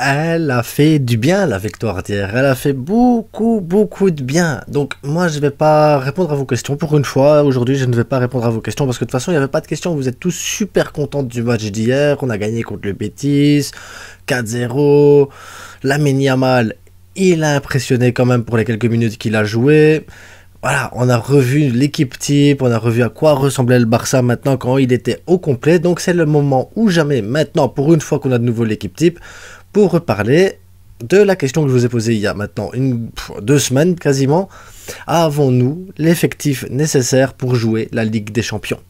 Elle a fait du bien, la victoire d'hier. Elle a fait beaucoup, beaucoup de bien. Donc, moi, je vais pas répondre à vos questions. Pour une fois, aujourd'hui, je ne vais pas répondre à vos questions parce que de toute façon, il n'y avait pas de questions. Vous êtes tous super contents du match d'hier. On a gagné contre le Betis, 4-0. Lamine Yamal, il a impressionné quand même pour les quelques minutes qu'il a joué. Voilà, on a revu l'équipe type, on a revu à quoi ressemblait le Barça maintenant quand il était au complet. Donc, c'est le moment ou jamais, maintenant, pour une fois qu'on a de nouveau l'équipe type, pour reparler de la question que je vous ai posée il y a maintenant 2 semaines quasiment. Avons-nous l'effectif nécessaire pour jouer la Ligue des Champions?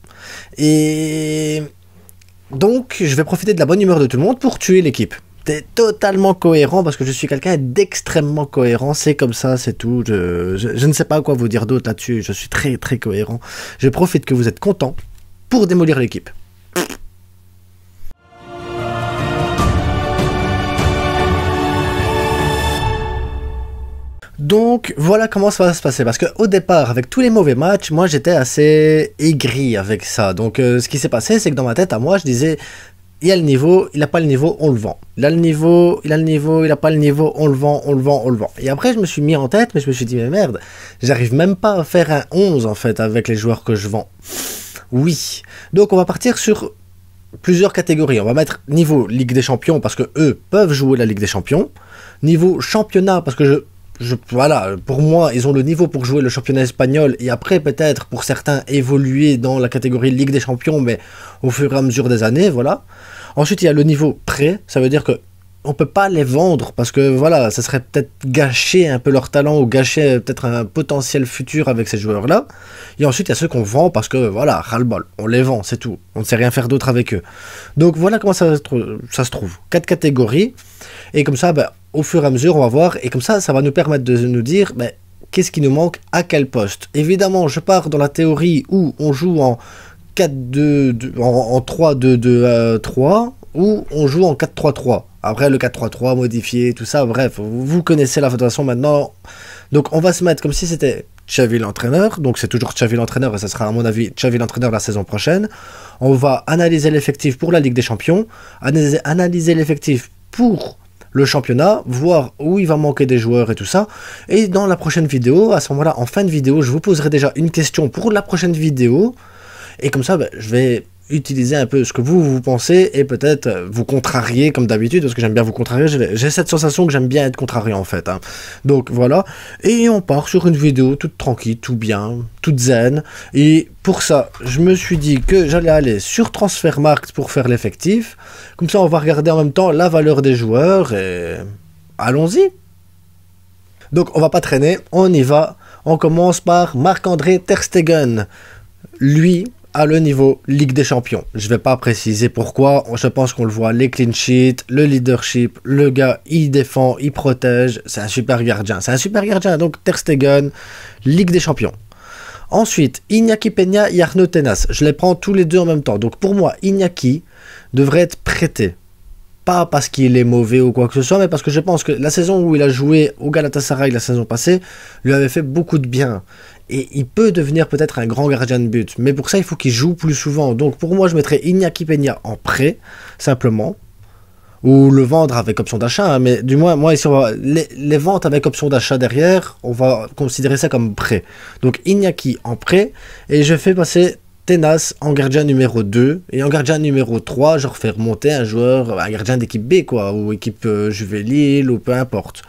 Et donc, je vais profiter de la bonne humeur de tout le monde pour tuer l'équipe. C'est totalement cohérent parce que je suis quelqu'un d'extrêmement cohérent, c'est comme ça, c'est tout. Je ne sais pas quoi vous dire d'autre là-dessus, je suis très très cohérent. Je profite que vous êtes contents pour démolir l'équipe. Donc voilà comment ça va se passer, parce qu'au départ, avec tous les mauvais matchs, moi j'étais assez aigri avec ça. Donc ce qui s'est passé, c'est que dans ma tête, à moi, je disais, il a le niveau, il n'a pas le niveau, on le vend. Il a le niveau, il a le niveau, il n'a pas le niveau, on le vend, on le vend, on le vend. Et après, je me suis mis en tête, mais je me suis dit, mais merde, j'arrive même pas à faire un 11 en fait avec les joueurs que je vends. Oui. Donc on va partir sur plusieurs catégories. On va mettre niveau Ligue des Champions, parce que eux peuvent jouer la Ligue des Champions. Niveau championnat, parce que voilà, pour moi, ils ont le niveau pour jouer le championnat espagnol et après, peut-être, pour certains, évoluer dans la catégorie Ligue des Champions, mais au fur et à mesure des années, voilà. Ensuite, il y a le niveau prêt, ça veut dire que on peut pas les vendre parce que voilà, ça serait peut-être gâcher un peu leur talent ou gâcher peut-être un potentiel futur avec ces joueurs-là. Et ensuite, il y a ceux qu'on vend parce que voilà, ras-le-bol, on les vend, c'est tout. On ne sait rien faire d'autre avec eux. Donc voilà comment ça se trouve. 4 catégories. Et comme ça, au fur et à mesure, on va voir. Et comme ça va nous permettre de nous dire qu'est-ce qui nous manque à quel poste. Évidemment, je pars dans la théorie où on joue en 4-2, en 3-2-2-3 ou on joue en 4-3-3. Après, le 4-3-3 modifié, tout ça, bref, vous connaissez la façon maintenant. Donc, on va se mettre comme si c'était Xavi l'entraîneur. Donc, c'est toujours Xavi l'entraîneur et ça sera, à mon avis, Xavi l'entraîneur la saison prochaine. On va analyser l'effectif pour la Ligue des Champions, analyser l'effectif pour le championnat, voir où il va manquer des joueurs et tout ça. Et dans la prochaine vidéo, à ce moment-là, en fin de vidéo, je vous poserai déjà une question pour la prochaine vidéo. Et comme ça, je vais utiliser un peu ce que vous pensez et peut-être vous contrarier comme d'habitude, parce que j'aime bien vous contrarier. J'ai cette sensation que j'aime bien être contrarié en fait. Donc voilà. Et on part sur une vidéo toute tranquille, tout bien, toute zen. Et pour ça, je me suis dit que j'allais aller sur Transfermarkt pour faire l'effectif. Comme ça, on va regarder en même temps la valeur des joueurs et allons-y. Donc on va pas traîner, on y va. On commence par Marc-André Ter Stegen. Lui à le niveau Ligue des Champions. Je vais pas préciser pourquoi, je pense qu'on le voit, les clean sheets, le leadership, le gars, il défend, il protège, c'est un super gardien, donc Ter Stegen, Ligue des Champions. Ensuite, Iñaki Peña et Arnaud Tenas, je les prends tous les deux en même temps, donc pour moi, Iñaki devrait être prêté. Pas parce qu'il est mauvais ou quoi que ce soit, mais parce que je pense que la saison où il a joué au Galatasaray la saison passée, lui avait fait beaucoup de bien. Et il peut devenir peut-être un grand gardien de but. Mais pour ça, il faut qu'il joue plus souvent. Donc pour moi, je mettrais Iñaki Peña en prêt, simplement. Ou le vendre avec option d'achat. Mais du moins, moi, ici, les ventes avec option d'achat derrière, on va considérer ça comme prêt. Donc Iñaki en prêt. Et je fais passer Tenas en gardien numéro 2. Et en gardien numéro 3, je refais remonter un joueur, un gardien d'équipe B, quoi. Ou équipe juvénile, ou peu importe.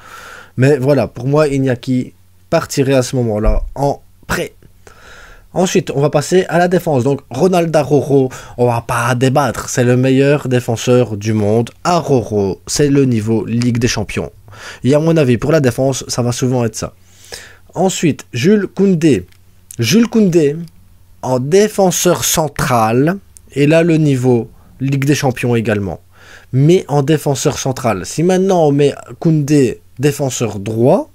Mais voilà, pour moi, Iñaki partirait à ce moment-là en prêt. Ensuite, on va passer à la défense. Donc, Ronald Araujo, on va pas débattre. C'est le meilleur défenseur du monde. Araujo, c'est le niveau Ligue des Champions. Et à mon avis, pour la défense, ça va souvent être ça. Ensuite, Jules Koundé. Jules Koundé, en défenseur central. Et là, le niveau Ligue des Champions également. Mais en défenseur central. Si maintenant on met Koundé défenseur droit,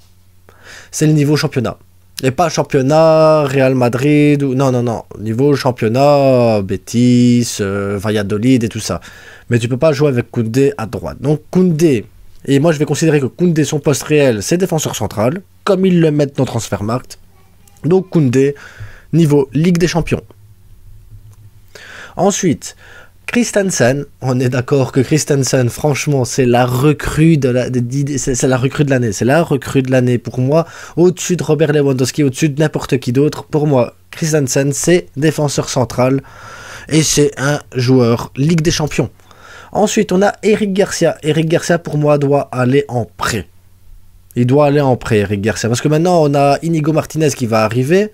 c'est le niveau championnat. Et pas championnat Real Madrid ou non, niveau championnat Betis, Valladolid et tout ça. Mais tu peux pas jouer avec Koundé à droite. Donc Koundé, et moi je vais considérer que Koundé, son poste réel, c'est défenseur central, comme ils le mettent dans Transfermarkt. Donc Koundé, niveau Ligue des Champions. Ensuite, Christensen, on est d'accord que Christensen, franchement, c'est la recrue de c'est la recrue de l'année. C'est la recrue de l'année pour moi, au-dessus de Robert Lewandowski, au-dessus de n'importe qui d'autre. Pour moi, Christensen, c'est défenseur central et c'est un joueur Ligue des Champions. Ensuite, on a Eric Garcia. Eric Garcia, pour moi, doit aller en prêt. Il doit aller en prêt, Eric Garcia. Parce que maintenant, on a Inigo Martinez qui va arriver.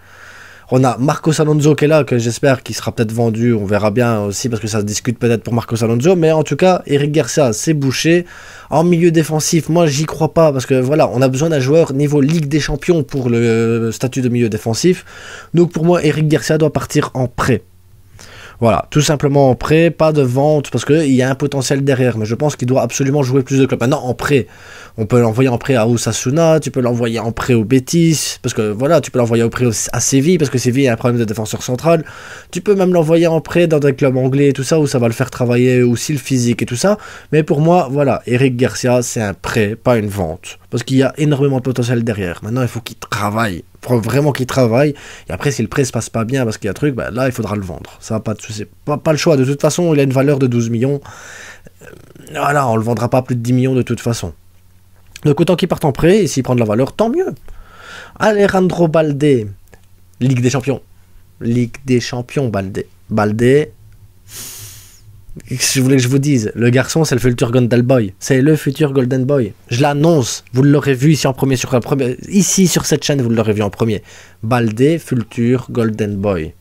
On a Marcos Alonso qui est là, que j'espère qu'il sera peut-être vendu. On verra bien aussi, parce que ça se discute peut-être pour Marcos Alonso. Mais en tout cas, Eric Garcia, c'est bouché. En milieu défensif, moi, j'y crois pas. Parce que voilà, on a besoin d'un joueur niveau Ligue des Champions pour le statut de milieu défensif. Donc pour moi, Eric Garcia doit partir en prêt. Voilà, tout simplement en prêt, pas de vente, parce qu'il y a un potentiel derrière, mais je pense qu'il doit absolument jouer plus de clubs. Maintenant, en prêt, on peut l'envoyer en prêt à Osasuna, tu peux l'envoyer en prêt au Betis, parce que voilà, tu peux l'envoyer en prêt à Séville, parce que Séville a un problème de défenseur central. Tu peux même l'envoyer en prêt dans des clubs anglais et tout ça, où ça va le faire travailler aussi le physique et tout ça. Mais pour moi, voilà, Eric Garcia, c'est un prêt, pas une vente, parce qu'il y a énormément de potentiel derrière. Maintenant, il faut qu'il travaille. Il faut vraiment qu'il travaille. Et après, si le prêt se passe pas bien parce qu'il y a un truc, ben là, il faudra le vendre. Ça va pas de souci. Pas le choix. De toute façon, il a une valeur de 12 millions. Voilà, on le vendra pas plus de 10 millions de toute façon. Donc autant qu'il parte en prêt, et s'il prend de la valeur, tant mieux. Alejandro Balde, Ligue des Champions. Ligue des Champions, Balde. Balde, je voulais que je vous dise, le garçon, c'est le futur Golden Boy. C'est le futur Golden Boy. Je l'annonce. Vous l'aurez vu ici en premier, ici sur cette chaîne, vous l'aurez vu en premier. Balde, futur Golden Boy.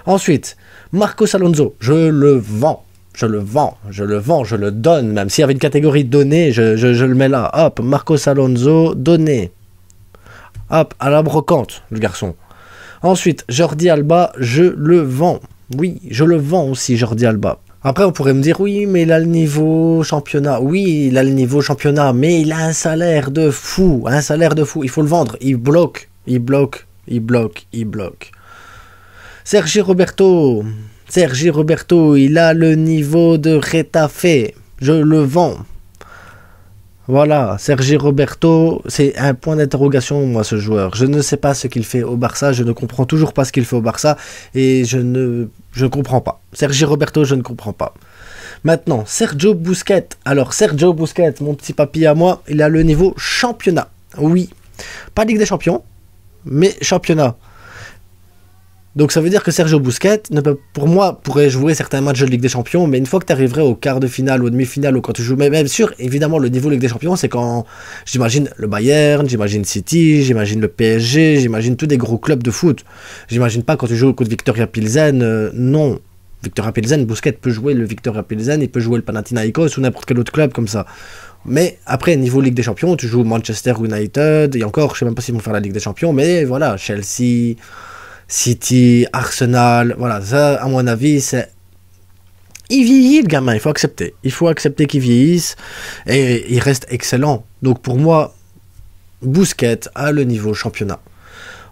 Ensuite, Marcos Alonso. Je le vends. Je le donne. Même s'il y avait une catégorie donnée, je le mets là. Hop, Marcos Alonso, donné. Hop, à la brocante, le garçon. Ensuite, Jordi Alba, je le vends. Oui, je le vends aussi, Jordi Alba. Après, on pourrait me dire, oui, mais il a le niveau championnat. Oui, il a le niveau championnat, mais il a un salaire de fou. Un salaire de fou. Il faut le vendre. Il bloque. Sergi Roberto, il a le niveau de Retafe. Je le vends. Voilà, Sergi Roberto, c'est un point d'interrogation, moi, ce joueur. Je ne sais pas ce qu'il fait au Barça, je ne comprends toujours pas ce qu'il fait au Barça, et je ne comprends pas. Sergi Roberto, je ne comprends pas. Maintenant, Sergio Busquets. Alors, Sergio Busquets, mon petit papy à moi, il a le niveau championnat. Oui, pas Ligue des Champions, mais championnat. Donc ça veut dire que Sergio Busquets, pour moi, pourrait jouer certains matchs de Ligue des Champions, mais une fois que tu arriverais au quart de finale, ou demi-finale, ou quand tu joues, mais bien sûr, évidemment, le niveau Ligue des Champions, c'est quand, j'imagine le Bayern, j'imagine City, j'imagine le PSG, j'imagine tous des gros clubs de foot. J'imagine pas quand tu joues contre Victoria Pilsen, non. Victoria Pilsen, Busquets peut jouer le Victoria Pilsen, il peut jouer le Panathinaikos ou n'importe quel autre club comme ça. Mais après, niveau Ligue des Champions, tu joues Manchester United, et encore, je sais même pas s'ils vont faire la Ligue des Champions, mais voilà, Chelsea, City, Arsenal, voilà, ça, à mon avis, c'est... Il vieillit, le gamin, il faut accepter. Il faut accepter qu'il vieillisse, et il reste excellent. Donc pour moi, Busquets a le niveau championnat.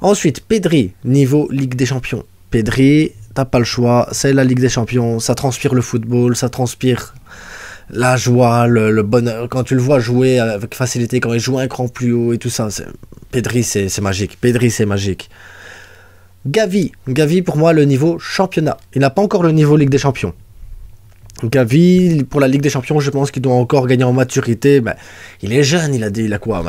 Ensuite, Pedri, niveau Ligue des Champions. Pedri, t'as pas le choix, c'est la Ligue des Champions, ça transpire le football, ça transpire la joie, le bonheur. Quand tu le vois jouer avec facilité, quand il joue un cran plus haut et tout ça, Pedri, c'est magique. Pedri, c'est magique. Gavi, pour moi, le niveau championnat. Il n'a pas encore le niveau Ligue des Champions. Gavi, pour la Ligue des Champions, je pense qu'il doit encore gagner en maturité. Ben, il est jeune, il a quoi,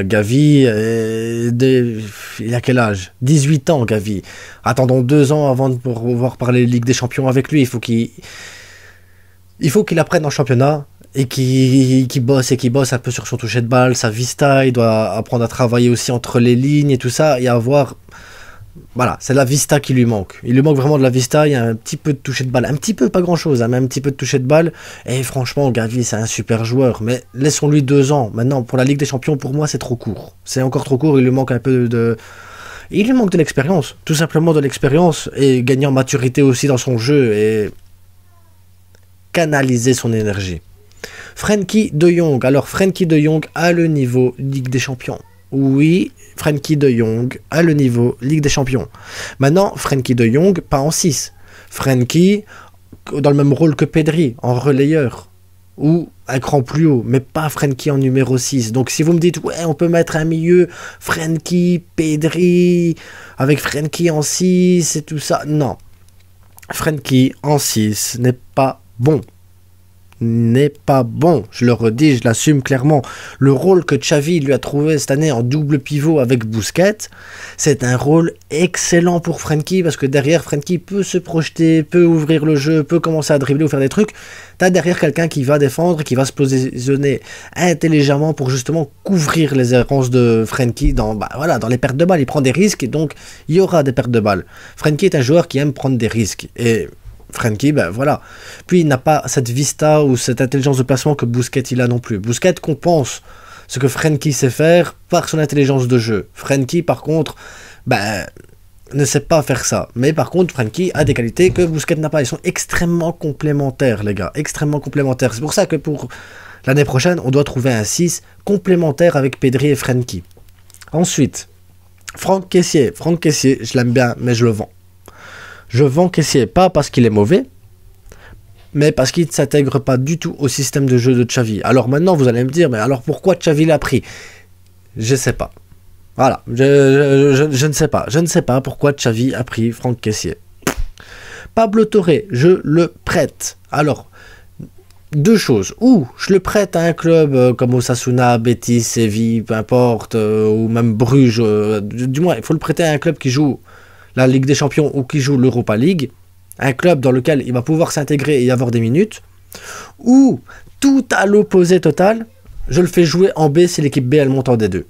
Gavi, il a quel âge? 18 ans, Gavi. Attendons 2 ans avant de pouvoir parler de Ligue des Champions avec lui. Il faut qu'il apprenne en championnat et qu'il bosse un peu sur son toucher de balle, sa vista. Il doit apprendre à travailler aussi entre les lignes et tout ça, et avoir... Voilà, c'est la vista qui lui manque. Il lui manque vraiment de la vista, il y a un petit peu de toucher de balle. Un petit peu, pas grand-chose, hein, mais un petit peu de toucher de balle. Et franchement, Gavi, c'est un super joueur. Mais laissons-lui 2 ans. Maintenant, pour la Ligue des Champions, pour moi, c'est trop court. C'est encore trop court, il lui manque un peu de... Il lui manque de l'expérience. Tout simplement de l'expérience. Et gagner en maturité aussi dans son jeu. Et canaliser son énergie. Frenkie de Jong. Alors, Frenkie de Jong a le niveau Ligue des Champions. Oui, Frenkie de Jong a le niveau Ligue des Champions. Maintenant, Frenkie de Jong, pas en 6. Frenkie, dans le même rôle que Pedri, en relayeur. Ou un cran plus haut, mais pas Frenkie en numéro 6. Donc si vous me dites, ouais, on peut mettre un milieu, Frenkie, Pedri, avec Frenkie en 6 et tout ça. Non. Frenkie en 6 n'est pas bon. N'est pas bon, je le redis, je l'assume clairement. Le rôle que Xavi lui a trouvé cette année en double pivot avec Busquets, c'est un rôle excellent pour Frenkie, parce que derrière, Frenkie peut se projeter, peut ouvrir le jeu, peut commencer à dribbler ou faire des trucs. T'as derrière quelqu'un qui va défendre, qui va se positionner intelligemment pour justement couvrir les errances de Frenkie dans les pertes de balles. Il prend des risques et donc il y aura des pertes de balles. Frenkie est un joueur qui aime prendre des risques et Frenkie, Puis il n'a pas cette vista ou cette intelligence de placement que Busquets il a non plus. Busquets compense ce que Frenkie sait faire par son intelligence de jeu. Frenkie, par contre, ne sait pas faire ça. Mais par contre, Frenkie a des qualités que Busquets n'a pas. Ils sont extrêmement complémentaires, les gars. Extrêmement complémentaires. C'est pour ça que pour l'année prochaine, on doit trouver un 6 complémentaire avec Pedri et Frenkie. Ensuite, Franck Kessié. Franck Kessié, je l'aime bien, mais je le vends. Je vends Kessié, pas parce qu'il est mauvais, mais parce qu'il ne s'intègre pas du tout au système de jeu de Xavi. Alors maintenant, vous allez me dire, mais alors pourquoi Xavi l'a pris? Je ne sais pas. Voilà, je ne sais pas. Je ne sais pas pourquoi Xavi a pris Franck Kessié. Pablo Torre, je le prête. Alors, deux choses. Ou je le prête à un club comme Osasuna, Betis, Séville, peu importe, ou même Bruges. Du moins, il faut le prêter à un club qui joue la Ligue des Champions ou qui joue l'Europa League, un club dans lequel il va pouvoir s'intégrer et y avoir des minutes, ou tout à l'opposé total, je le fais jouer en B si l'équipe B elle monte en D2.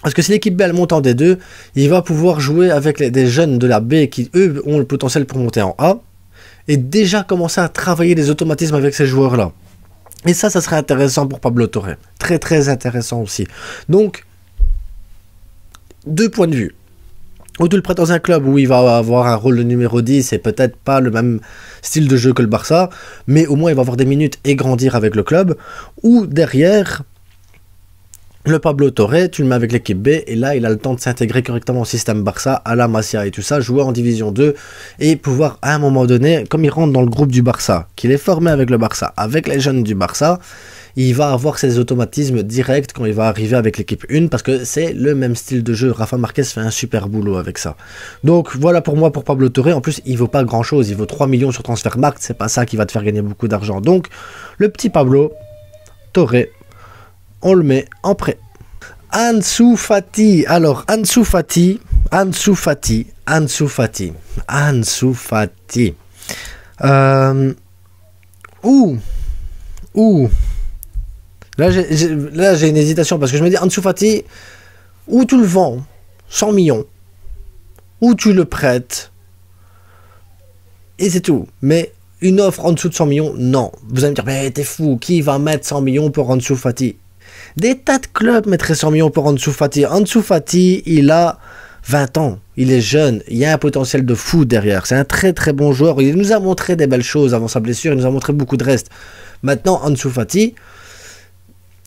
Parce que si l'équipe B elle monte en D2, il va pouvoir jouer avec des jeunes de la B qui eux ont le potentiel pour monter en A, et déjà commencer à travailler des automatismes avec ces joueurs-là. Et ça serait intéressant pour Pablo Torre. Très très intéressant aussi. Donc, deux points de vue. Ou tu le prêtes dans un club où il va avoir un rôle de numéro 10 et peut-être pas le même style de jeu que le Barça, mais au moins il va avoir des minutes et grandir avec le club. Ou derrière, le Pablo Torre, tu le mets avec l'équipe B et là il a le temps de s'intégrer correctement au système Barça, à la Masia et tout ça, jouer en division 2 et pouvoir à un moment donné, comme il rentre dans le groupe du Barça, qu'il est formé avec le Barça, avec les jeunes du Barça, il va avoir ses automatismes directs quand il va arriver avec l'équipe 1 parce que c'est le même style de jeu. Rafa Marquez fait un super boulot avec ça. Donc voilà pour moi pour Pablo Torre. En plus, il vaut pas grand chose. Il vaut 3 millions sur Transfermarkt. C'est pas ça qui va te faire gagner beaucoup d'argent. Donc le petit Pablo Torre, on le met en prêt. Ansu Fati. Alors Ansu Fati. Là, j'ai une hésitation parce que je me dis, Ansu Fati, ou tu le vends 100 millions, ou tu le prêtes, et c'est tout. Mais une offre en dessous de 100 millions, non. Vous allez me dire, mais t'es fou, qui va mettre 100 millions pour Ansu Fati? Des tas de clubs mettraient 100 millions pour Ansu Fati. Ansu Fati, il a 20 ans, il est jeune, il y a un potentiel de fou derrière. C'est un très très bon joueur, il nous a montré des belles choses avant sa blessure, il nous a montré beaucoup de reste. Maintenant, Ansu Fati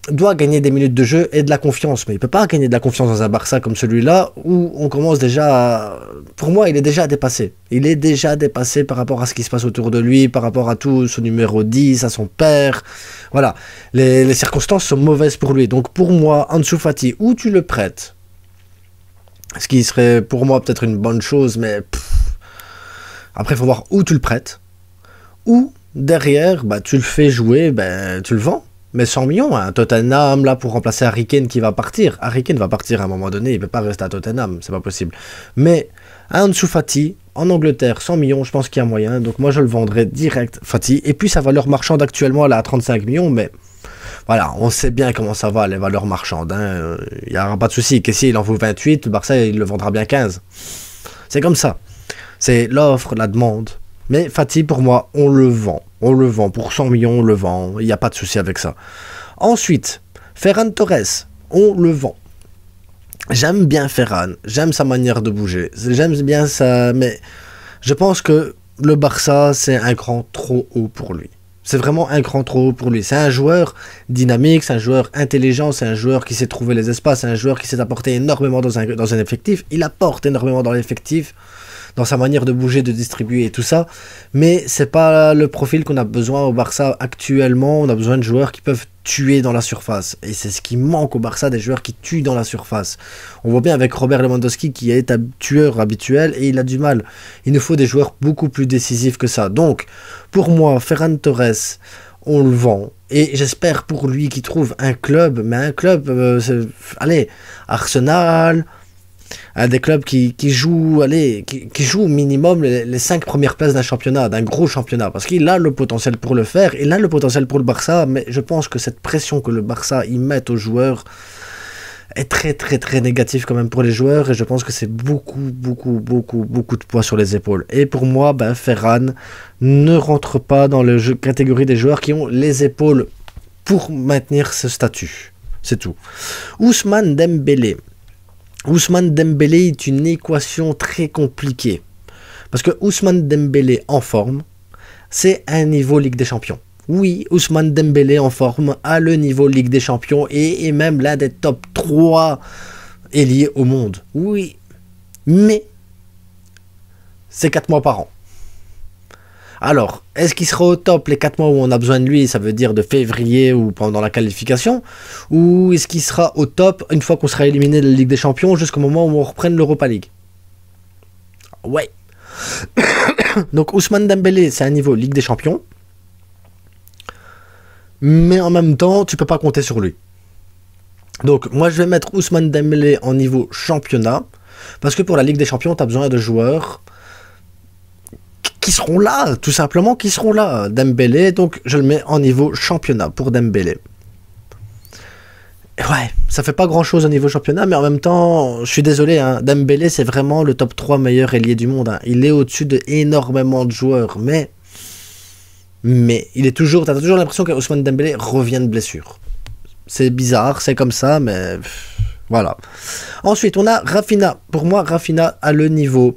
doit gagner des minutes de jeu et de la confiance, mais il peut pas gagner de la confiance dans un Barça comme celui-là où on commence déjà pour moi il est déjà dépassé par rapport à ce qui se passe autour de lui, par rapport à tout son numéro 10, à son père, voilà, les circonstances sont mauvaises pour lui. Donc pour moi Ansu Fati, ou tu le prêtes, ce qui serait pour moi peut-être une bonne chose, mais après il faut voir où tu le prêtes, ou derrière tu le fais jouer, tu le vends. Mais 100 millions, un Tottenham là pour remplacer Harry Kane qui va partir. Harry Kane va partir à un moment donné, il ne peut pas rester à Tottenham, c'est pas possible. Mais Ansu Fati, en Angleterre, 100 millions, je pense qu'il y a moyen. Donc moi je le vendrais direct, Fati. Et puis sa valeur marchande actuellement elle est à 35 millions, mais voilà, on sait bien comment ça va les valeurs marchandes. Il n'y aura pas de souci. Kessié il en vaut 28, le Barça il le vendra bien 15. C'est comme ça. C'est l'offre, la demande. Mais Fati, pour moi, on le vend. On le vend. Pour 100 millions, on le vend. Il n'y a pas de souci avec ça. Ensuite, Ferran Torres, on le vend. J'aime bien Ferran. J'aime sa manière de bouger. J'aime bien ça. Mais je pense que le Barça, c'est un cran trop haut pour lui. C'est vraiment un cran trop haut pour lui. C'est un joueur dynamique, c'est un joueur intelligent, c'est un joueur qui sait trouver les espaces, c'est un joueur qui sait apporter énormément dans un effectif. Il apporte énormément dans l'effectif. dans sa manière de bouger, de distribuer et tout ça. Mais c'est pas le profil qu'on a besoin au Barça actuellement. On a besoin de joueurs qui peuvent tuer dans la surface. Et c'est ce qui manque au Barça, des joueurs qui tuent dans la surface. On voit bien avec Robert Lewandowski qui est un tueur habituel et il a du mal. Il nous faut des joueurs beaucoup plus décisifs que ça. Donc, pour moi, Ferran Torres, on le vend. Et j'espère pour lui qu'il trouve un club, mais un club, allez, Arsenal, des clubs qui jouent, allez, qui jouent au minimum les 5 premières places d'un championnat, d'un gros championnat, parce qu'il a le potentiel pour le faire, il a le potentiel pour le Barça, mais je pense que cette pression que le Barça y met aux joueurs est très très très négatif quand même pour les joueurs, et je pense que c'est beaucoup de poids sur les épaules. Et pour moi, Ferran ne rentre pas dans la catégorie des joueurs qui ont les épaules pour maintenir ce statut. C'est tout. Ousmane Dembélé. Ousmane Dembélé est une équation très compliquée. Parce que Ousmane Dembélé en forme, c'est un niveau Ligue des Champions. Oui, Ousmane Dembélé en forme à le niveau Ligue des Champions et est même l'un des top 3 ailiers au monde. Oui, mais c'est 4 mois par an. Alors, est-ce qu'il sera au top les 4 mois où on a besoin de lui, ça veut dire de février ou pendant la qualification, ou est-ce qu'il sera au top une fois qu'on sera éliminé de la Ligue des Champions jusqu'au moment où on reprenne l'Europa League? Ouais. Donc Ousmane Dembélé, c'est un niveau Ligue des Champions. Mais en même temps, tu peux pas compter sur lui. Donc, moi, je vais mettre Ousmane Dembélé en niveau championnat, parce que pour la Ligue des Champions, tu as besoin de joueurs qui seront là, tout simplement, qui seront là. Dembélé, donc, je le mets en niveau championnat pour Dembélé. Et ouais, ça fait pas grand-chose au niveau championnat, mais en même temps, je suis désolé, hein, Dembélé, c'est vraiment le top 3 meilleur ailier du monde. Hein. Il est au-dessus de énormément de joueurs, mais il est toujours, t'as toujours l'impression qu'Ousmane Dembélé revient de blessure. C'est bizarre, c'est comme ça, mais voilà. Ensuite, on a Rafinha. Pour moi, Rafinha a le niveau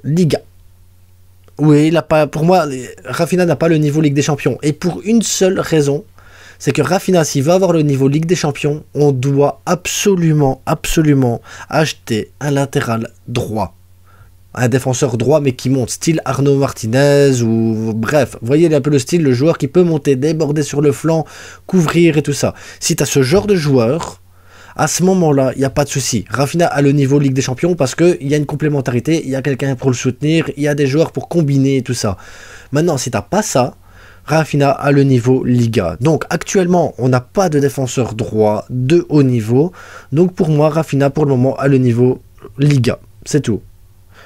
Liga. Oui, pour moi, Rafinha n'a pas le niveau Ligue des Champions. Et pour une seule raison, c'est que Rafinha, s'il veut avoir le niveau Ligue des Champions, on doit absolument acheter un latéral droit. Un défenseur droit mais qui monte, style Arnaud Martinez ou bref, vous voyez un peu le style, le joueur qui peut monter, déborder sur le flanc, couvrir et tout ça. Si tu as ce genre de joueur, à ce moment-là, il n'y a pas de souci. Rafinha a le niveau Ligue des Champions parce qu'il y a une complémentarité, il y a quelqu'un pour le soutenir, il y a des joueurs pour combiner et tout ça. Maintenant, si tu n'as pas ça, Rafinha a le niveau Liga. Donc actuellement, on n'a pas de défenseur droit de haut niveau. Donc pour moi, Rafinha pour le moment a le niveau Liga. C'est tout.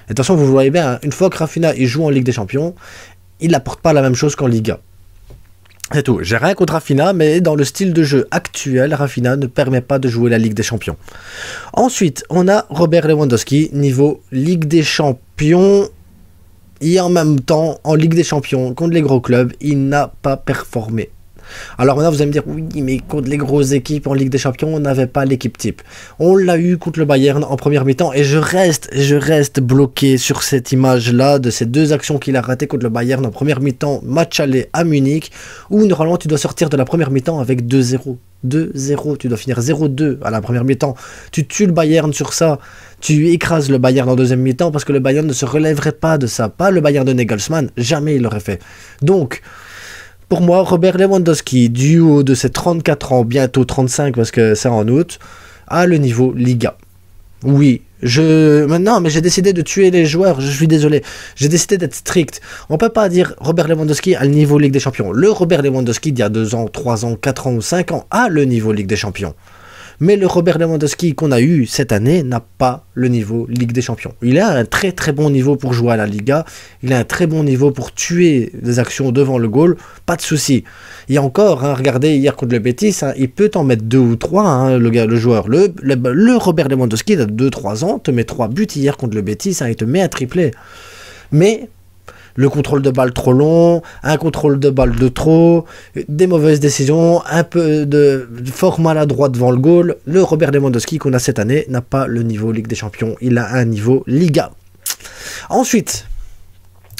Et de toute façon, vous voyez bien, hein, une fois que Rafinha il joue en Ligue des Champions, il n'apporte pas la même chose qu'en Liga. C'est tout. J'ai rien contre Rafinha, mais dans le style de jeu actuel, Rafinha ne permet pas de jouer la Ligue des Champions. Ensuite, on a Robert Lewandowski, niveau Ligue des Champions. Et en même temps, en Ligue des Champions, contre les gros clubs, il n'a pas performé. Alors maintenant, vous allez me dire, oui, mais contre les grosses équipes en Ligue des Champions, on n'avait pas l'équipe type. On l'a eu contre le Bayern en première mi-temps, et je reste bloqué sur cette image-là, de ces deux actions qu'il a ratées contre le Bayern en première mi-temps, match aller à Munich, où normalement tu dois sortir de la première mi-temps avec 2-0. 2-0, tu dois finir 0-2 à la première mi-temps. Tu tues le Bayern sur ça, tu écrases le Bayern en deuxième mi-temps, parce que le Bayern ne se relèverait pas de ça. Pas le Bayern de Nagelsmann, jamais il l'aurait fait. Donc, pour moi, Robert Lewandowski, du haut de ses 34 ans, bientôt 35 parce que c'est en août, a le niveau Liga. Oui, maintenant, mais j'ai décidé de tuer les joueurs, je suis désolé. J'ai décidé d'être strict. On peut pas dire Robert Lewandowski a le niveau Ligue des Champions. Le Robert Lewandowski d'il y a 2 ans, 3 ans, 4 ans ou 5 ans a le niveau Ligue des Champions. Mais le Robert Lewandowski qu'on a eu cette année n'a pas le niveau Ligue des Champions. Il a un très très bon niveau pour jouer à la Liga, il a un très bon niveau pour tuer des actions devant le goal, pas de souci. Et encore, hein, regardez hier contre le Betis, hein, il peut t'en mettre 2 ou 3, hein, le joueur. Le Robert Lewandowski, il a 2-3 ans, te met 3 buts hier contre le Betis, hein, il te met un triplé. Mais le contrôle de balle trop long, un contrôle de balle de trop, des mauvaises décisions, un peu de fort maladroit devant le goal. Le Robert Lewandowski qu'on a cette année n'a pas le niveau Ligue des Champions, il a un niveau Liga. Ensuite,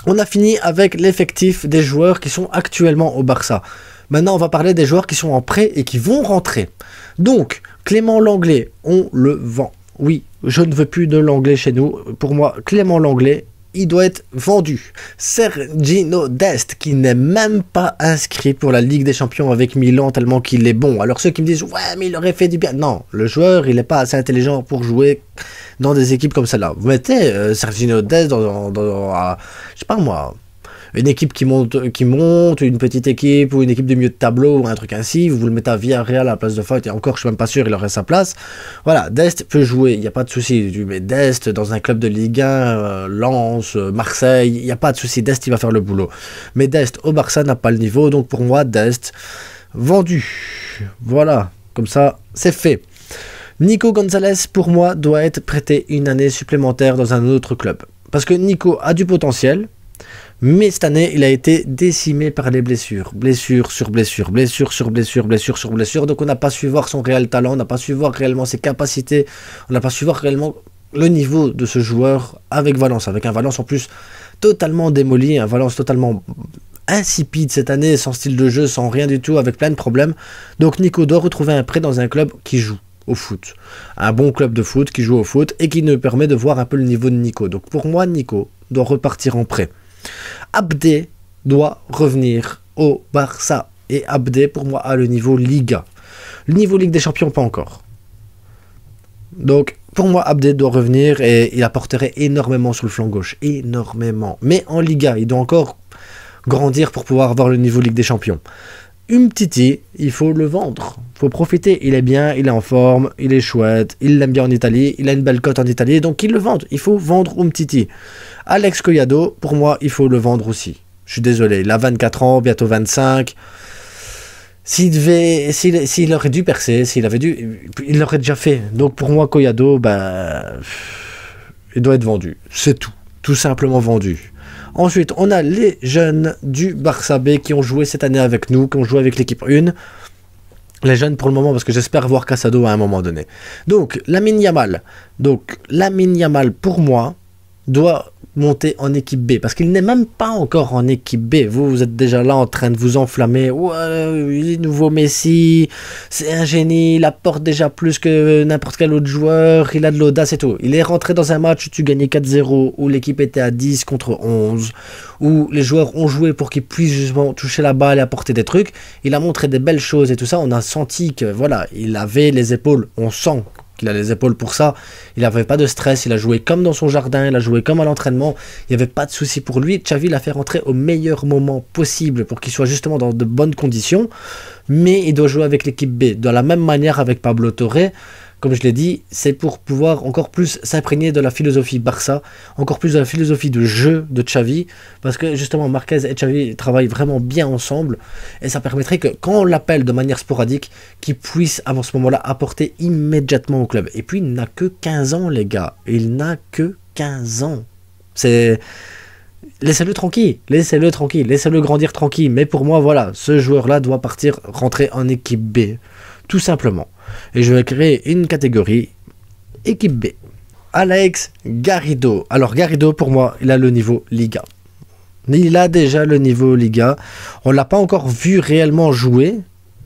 on a fini avec l'effectif des joueurs qui sont actuellement au Barça. Maintenant, on va parler des joueurs qui sont en prêt et qui vont rentrer. Donc, Clément Lenglet, on le vend. Oui, Je ne veux plus de l'anglais chez nous. Pour moi, Clément Lenglet, il doit être vendu. Sergino Dest, qui n'est même pas inscrit pour la Ligue des Champions avec Milan tellement qu'il est bon. Alors ceux qui me disent, ouais, mais il aurait fait du bien. Non, le joueur, il n'est pas assez intelligent pour jouer dans des équipes comme celle-là. Vous mettez Sergino Dest je sais pas moi, une équipe qui monte, une petite équipe ou une équipe de milieu de tableau ou un truc ainsi, vous le mettez à Villarreal à la place de Foyt, et encore je suis même pas sûr il aurait sa place. Voilà, Dest peut jouer, il n'y a pas de souci. Tu mets Dest dans un club de Ligue 1, Lens, Marseille, il n'y a pas de souci, Dest il va faire le boulot. Mais Dest au Barça n'a pas le niveau, donc pour moi Dest vendu. Voilà, comme ça c'est fait. Nico Gonzalez pour moi doit être prêté une année supplémentaire dans un autre club. Parce que Nico a du potentiel, mais cette année, il a été décimé par les blessures. Blessure sur blessure, blessure sur blessure, blessure sur blessure. Donc on n'a pas su voir son réel talent, on n'a pas su voir réellement ses capacités, on n'a pas su voir réellement le niveau de ce joueur avec Valence. Avec un Valence en plus totalement démoli, un Valence totalement insipide cette année, sans style de jeu, sans rien du tout, avec plein de problèmes. Donc Nico doit retrouver un prêt dans un club qui joue au foot. Un bon club de foot qui joue au foot et qui nous permet de voir un peu le niveau de Nico. Donc pour moi, Nico doit repartir en prêt. Abdé doit revenir au Barça. Et Abdé, pour moi, a le niveau Liga. Le niveau Ligue des Champions, pas encore. Donc, pour moi, Abdé doit revenir et il apporterait énormément sur le flanc gauche. Énormément. Mais en Liga, il doit encore grandir pour pouvoir avoir le niveau Ligue des Champions. Umtiti, il faut le vendre. Il faut profiter. Il est bien, il est en forme, il est chouette, il l'aime bien en Italie, il a une belle cote en Italie, donc il le vend. Il faut vendre Umtiti. Alex Collado, pour moi, il faut le vendre aussi. Je suis désolé, il a 24 ans, bientôt 25. S'il aurait dû percer, il l'aurait déjà fait. Donc pour moi, Collado, il doit être vendu. C'est tout. Tout simplement vendu. Ensuite, on a les jeunes du Barça B qui ont joué cette année avec nous, qui ont joué avec l'équipe 1. Les jeunes pour le moment, parce que j'espère voir Casado à un moment donné. Donc, Lamine Yamal, pour moi, doit monter en équipe B, parce qu'il n'est même pas encore en équipe B. Vous êtes déjà là en train de vous enflammer. Ouais, nouveau Messi, c'est un génie, il apporte déjà plus que n'importe quel autre joueur, il a de l'audace et tout. Il est rentré dans un match où tu gagnais 4-0, où l'équipe était à 10 contre 11, où les joueurs ont joué pour qu'ils puissent justement toucher la balle et apporter des trucs. Il a montré des belles choses et tout ça. On a senti que voilà, il avait les épaules, on sent qu'il a les épaules pour ça, il n'avait pas de stress, il a joué comme dans son jardin, il a joué comme à l'entraînement, il n'y avait pas de souci pour lui. Xavi l'a fait rentrer au meilleur moment possible pour qu'il soit justement dans de bonnes conditions, mais il doit jouer avec l'équipe B, de la même manière avec Pablo Torre. Comme je l'ai dit, c'est pour pouvoir encore plus s'imprégner de la philosophie Barça, encore plus de la philosophie de jeu de Xavi, parce que justement Marquez et Xavi travaillent vraiment bien ensemble, et ça permettrait que quand on l'appelle de manière sporadique, qu'il puisse à ce moment-là apporter immédiatement au club. Et puis il n'a que 15 ans les gars, il n'a que 15 ans. Laissez-le tranquille, laissez-le grandir tranquille, mais pour moi voilà, ce joueur-là doit partir rentrer en équipe B, tout simplement. Et je vais créer une catégorie équipe B. Alex Garrido. Alors Garrido, pour moi, il a le niveau Liga. Il a déjà le niveau Liga. On ne l'a pas encore vu réellement jouer.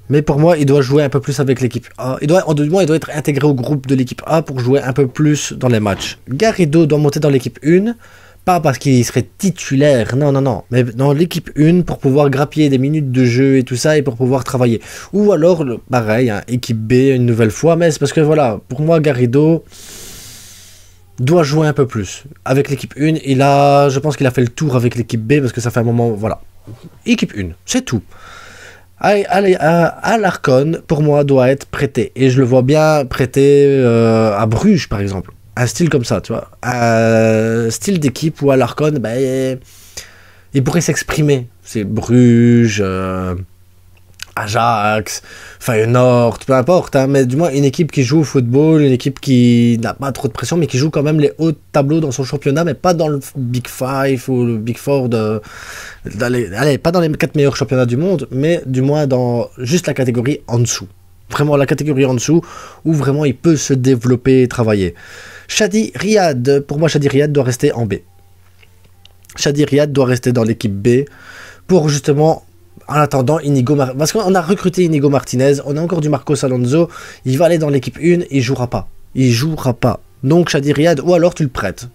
Mais pour moi, il doit jouer un peu plus avec l'équipe A. Il doit être intégré au groupe de l'équipe A pour jouer un peu plus dans les matchs. Garrido doit monter dans l'équipe 1. Pas parce qu'il serait titulaire, non, mais dans l'équipe 1 pour pouvoir grappiller des minutes de jeu et tout ça et pour pouvoir travailler. Ou alors, pareil, hein, équipe B une nouvelle fois, mais c'est parce que voilà, pour moi, Garrido doit jouer un peu plus. Avec l'équipe 1, je pense qu'il a fait le tour avec l'équipe B parce que ça fait un moment, voilà. Équipe 1, c'est tout. Alarcon, pour moi, doit être prêté. Et je le vois bien prêté à Bruges, par exemple. Un style comme ça, tu vois. Un style d'équipe où Alarcon, il pourrait s'exprimer. C'est Bruges, Ajax, Feyenoord, peu importe. Hein, mais du moins, une équipe qui joue au football, une équipe qui n'a pas trop de pression, mais qui joue quand même les hauts tableaux dans son championnat, mais pas dans le Big Five ou le Big Four. Pas dans les 4 meilleurs championnats du monde, mais du moins dans juste la catégorie en dessous. Vraiment la catégorie en dessous, où vraiment il peut se développer et travailler. Chadi Riyad, pour moi Chadi Riyad doit rester en B. Chadi Riyad doit rester dans l'équipe B pour justement, en attendant parce qu'on a recruté Inigo Martinez, on a encore du Marcos Alonso, il va aller dans l'équipe 1, il jouera pas. Donc Chadi Riyad, ou alors tu le prêtes.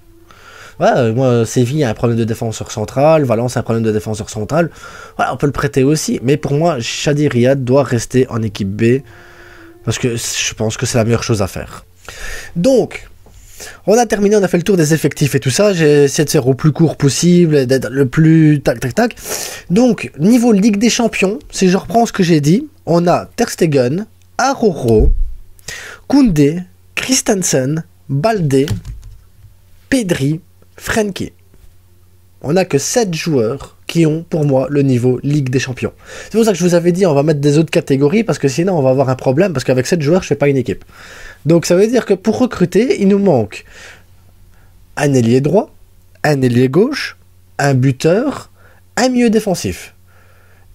Ouais, moi, Séville a un problème de défenseur central, Valence a un problème de défenseur central. Voilà, on peut le prêter aussi. Mais pour moi, Chadi Riyad doit rester en équipe B. Parce que je pense que c'est la meilleure chose à faire. Donc, on a terminé, on a fait le tour des effectifs et tout ça. J'ai essayé de faire au plus court possible, d'être le plus tac tac tac. Donc, niveau Ligue des Champions, si je reprends ce que j'ai dit, on a Ter Stegen, Aroro, Koundé, Christensen, Baldé, Pedri, Frenkie. On n'a que 7 joueurs qui ont, pour moi, le niveau Ligue des Champions. C'est pour ça que je vous avais dit, on va mettre des autres catégories, parce que sinon, on va avoir un problème, parce qu'avec 7 joueurs, je ne fais pas une équipe. Donc, ça veut dire que pour recruter, il nous manque un ailier droit, un ailier gauche, un buteur, un milieu défensif.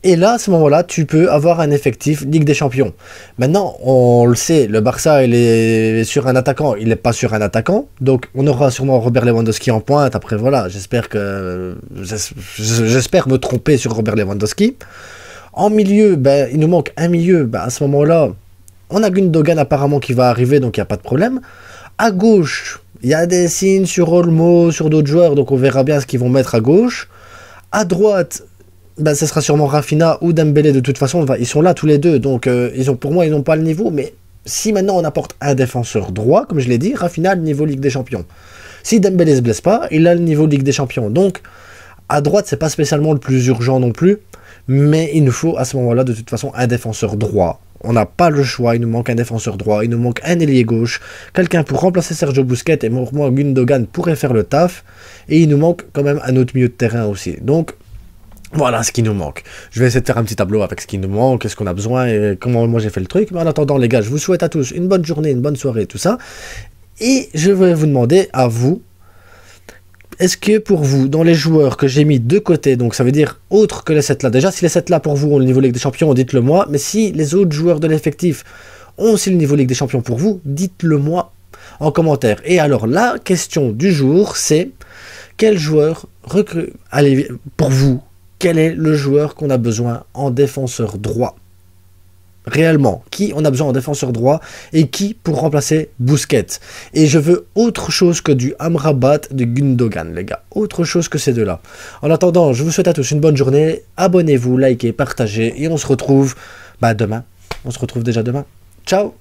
Et là, à ce moment-là, tu peux avoir un effectif Ligue des Champions. Maintenant, on le sait, le Barça, il est sur un attaquant, il n'est pas sur un attaquant. Donc, on aura sûrement Robert Lewandowski en pointe. Après, voilà, j'espère me tromper sur Robert Lewandowski. En milieu, ben, il nous manque un milieu. Ben, à ce moment-là, on a Gundogan apparemment qui va arriver, donc il n'y a pas de problème. À gauche, il y a des signes sur Olmo, sur d'autres joueurs, donc on verra bien ce qu'ils vont mettre à gauche. À droite, ben, ce sera sûrement Rafinha ou Dembélé, de toute façon, ils sont là tous les deux, donc pour moi, ils n'ont pas le niveau, mais si maintenant on apporte un défenseur droit, comme je l'ai dit, Rafinha a le niveau Ligue des Champions. Si Dembélé ne se blesse pas, il a le niveau Ligue des Champions. Donc, à droite, c'est pas spécialement le plus urgent non plus, mais il nous faut à ce moment-là, de toute façon, un défenseur droit. On n'a pas le choix, il nous manque un défenseur droit, il nous manque un ailier gauche, quelqu'un pour remplacer Sergio Busquets, et pour moi, Gundogan pourrait faire le taf, et il nous manque quand même un autre milieu de terrain aussi. Donc, voilà ce qui nous manque. Je vais essayer de faire un petit tableau avec ce qui nous manque, qu'est-ce qu'on a besoin et comment moi j'ai fait le truc. Mais en attendant, les gars, je vous souhaite à tous une bonne journée, une bonne soirée, tout ça. Et je vais vous demander à vous, est-ce que pour vous, dans les joueurs que j'ai mis de côté, donc ça veut dire autres que les 7 là, déjà si les 7 là pour vous ont le niveau Ligue des Champions, dites-le moi. Mais si les autres joueurs de l'effectif ont aussi le niveau Ligue des Champions pour vous, dites-le moi en commentaire. Et alors la question du jour, c'est quel joueur allez, pour vous, quel est le joueur qu'on a besoin en défenseur droit? Réellement, qui on a besoin en défenseur droit et qui pour remplacer Busquets? Et je veux autre chose que du Amrabat, de Gundogan, les gars. Autre chose que ces deux-là. En attendant, je vous souhaite à tous une bonne journée. Abonnez-vous, likez, partagez et on se retrouve demain. On se retrouve déjà demain. Ciao!